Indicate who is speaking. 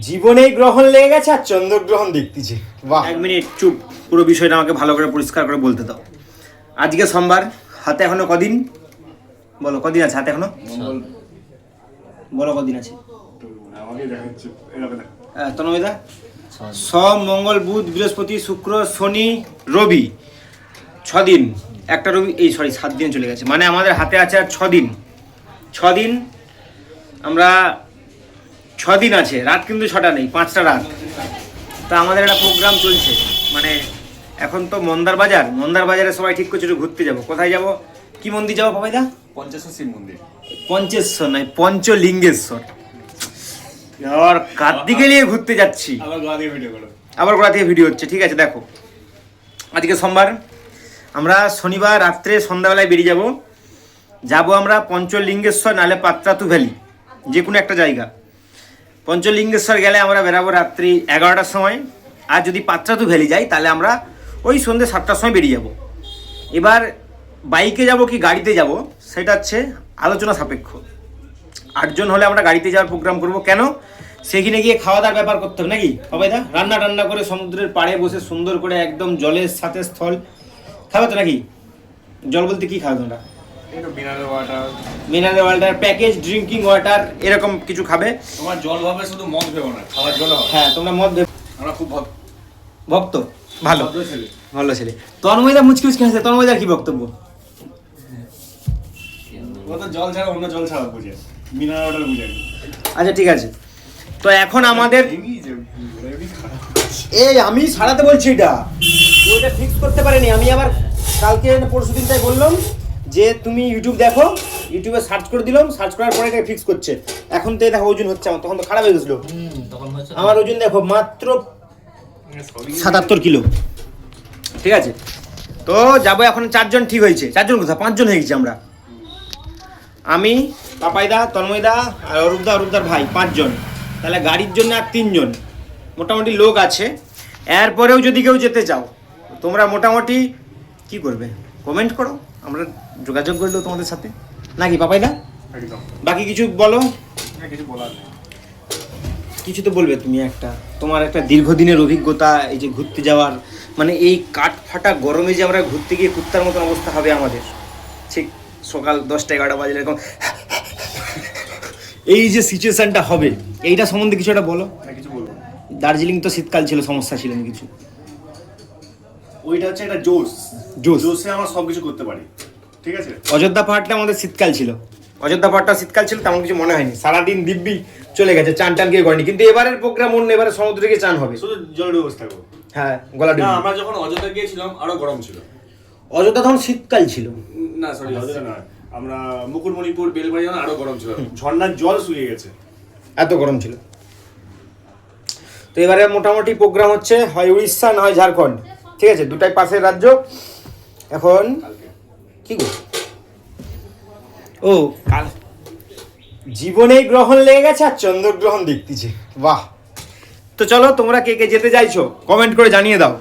Speaker 1: জীবনেই গ্রহণ লেগে গেছে আর চন্দ্রগ্রহণ দেখতেছি। বাহ,
Speaker 2: 1 মিনিট চুপ, পুরো বিষয়টা আমাকে ভালো করে পরিষ্কার করে বলতে দাও। আজকে সোমবার, হাতে এখনো কদিন? বলো কদিন আছে হাতে এখনো? বলো কদিন আছে? তন্ময়দা, সোম, মঙ্গল, বুধ, বৃহস্পতি, শুক্র, শনি, রবি, 6 দিন। একটা রবি, 7 দিন চলে গেছে, মানে আমাদের হাতে আছে আর 6 দিন। 6 দিন আমরা 6 দিন আছে, রাত কিন্তু 6টা নেই, 5টা রাত। তা আমাদের একটা প্রোগ্রাম চলছে, মানে এখন তো মন্দার বাজারে সবাই ঠিক করছে একটু ঘুরতে যাবো। কোথায় যাব? কি মন্দির যাবো বাবাইদা?
Speaker 3: পঞ্চেশ্বর শিব মন্দির।
Speaker 2: পঞ্চেশ্বর নয়, পঞ্চলিঙ্গেশ্বর। আর কার দিকে নিয়ে ঘুরতে যাচ্ছি? আবার গোড়া থেকে ভিডিও হচ্ছে। ঠিক আছে, দেখো আজকে সোমবার, আমরা শনিবার রাত্রে সন্ধ্যাবেলায় বেরিয়ে যাব আমরা পঞ্চলিঙ্গেশ্বর, নাহলে পাত্রাতু ভ্যালি, যে কোনো একটা জায়গা। পঞ্চলিঙ্গেশ্বর গেলে আমরা বেরাবো রাত্রি 11টার সময়, আর যদি পাত্রাতু ভ্যালি যাই তাহলে আমরা ওই সন্ধ্যে 7টার সময় বেরিয়ে যাব। এবার বাইকে যাব কি গাড়িতে যাব সেটা হচ্ছে আলোচনা সাপেক্ষ। 8 জন হলে আমরা গাড়িতে যাওয়ার প্রোগ্রাম করব। কেন? সেখানে গিয়ে খাওয়া দাওয়ার ব্যাপার করতে হবে নাকি বাবাইদা? রান্না করে সমুদ্রের পাড়ে বসে সুন্দর করে একদম জলের সাথে স্থল খাবে তো নাকি? জল বলতে কি খাবে তোমরা? Mineral water, package drinking water, এরকম কিছু খাবে।
Speaker 3: তোমার জল ভাবে, শুধু মদ ভেবো না, খাবার জল হবে।
Speaker 2: হ্যাঁ, তোমরা মদ ভেবো।
Speaker 3: আমরা খুব
Speaker 2: ভক্ত, ভালো ছেলে। তন্ময়দা মুচকি হাসে, তন্ময়দার কি বক্তব্য?
Speaker 3: ও তো জল ছাড়া অন্য জল ছাড়া বুঝে, মিনারেল ওয়াটার বুঝে।
Speaker 2: আচ্ছা ঠিক আছে, তো এখন আমাদের এই আমি সারাতে বলছি, ওইটা ফিক্স করতে পারিনি। আমি আবার কালকে পরশু দিনটাই বললাম যে তুমি ইউটিউব দেখো, ইউটিউবে সার্চ করে দিলাম, সার্চ করার পরে এটা ফিক্স করছে। এখন তো দেখো ওজন হচ্ছে আমার, তখন তো খারাপ হয়ে গেছিলো। আমার ওজন দেখো মাত্র 77 কিলো। ঠিক আছে, তো যাবো এখন। 4 জন ঠিক হয়েছে। 4 জন কোথায়? 5 জন হয়ে গেছি আমরা। আমি, পাপাইদা, তন্ময়দা আর অরূপদার ভাই, 5 জন। তাহলে গাড়ির জন্য আর 3 জন মোটামুটি লোক আছে। এরপরেও যদি কেউ যেতে চাও তোমরা মোটামুটি কি করবে? কমেন্ট করো, আমরা যোগাযোগ করলেও তোমাদের সাথে নাকি পাপাইদা?
Speaker 3: একদম।
Speaker 2: বাকি কিছু বলো।
Speaker 3: কিছু বলার নেই।
Speaker 2: কিছু তো বলবে তুমি, তোমার একটা দীর্ঘদিনের অভিজ্ঞতা এই যে ঘুরতে যাওয়ার, মানে এই কাঠ ফাটা গরমে যে আমরা ঘুরতে গিয়ে কুত্তার মতন অবস্থা হবে আমাদের, ঠিক সকাল 10টা 11টা বাজলে এরকম এই যে সিচুয়েশনটা হবে, এইটা সম্বন্ধে কিছু একটা বলো।
Speaker 3: কিছু বলবো।
Speaker 2: দার্জিলিং তো শীতকাল ছিল, সমস্যা ছিল না কিছু?
Speaker 3: ওইটা হচ্ছে একটা জোশে আমরা সবকিছু করতে পারি। ঠিক আছে,
Speaker 2: অযোধ্যা পাহাড়টা আমাদের শীতকাল ছিল, তেমন কিছু মনে হয়নি। সারাদিন দিব্যি চলে গেছে, চান গিয়ে করেনি। কিন্তু এবারের প্রোগ্রাম অন্য, এবারে সমুদ্রে গিয়ে চান হবে,
Speaker 3: শুধু জলের ব্যবস্থা করবো।
Speaker 2: হ্যাঁ, গলা
Speaker 3: না, আমরা যখন অযোধ্যা গিয়েছিলাম আরো গরম ছিল।
Speaker 2: অযোধ্যা তখন শীতকাল ছিল
Speaker 3: না, সরি, অযোধ্যা নয়, আমরা মুকুটমণিপুর, বেলবাড়ি যখন আরো গরম ছিল, ঝর্ণার জল শুকিয়ে গেছে,
Speaker 2: এত গরম ছিল। তো এবারে মোটামুটি প্রোগ্রাম হচ্ছে হয় উড়িষ্যা না হয় ঝাড়খণ্ড। ঠিক আছে, দুটাই পাশের রাজ্য। এখন কি গো, ও কাল
Speaker 1: জীবনেই গ্রহণ লেগে গেছে আর চন্দ্রগ্রহণ দেখতেছি। বাহ,
Speaker 2: তো চলো তোমরা কে কে যেতে চাইছো কমেন্ট করে জানিয়ে দাও।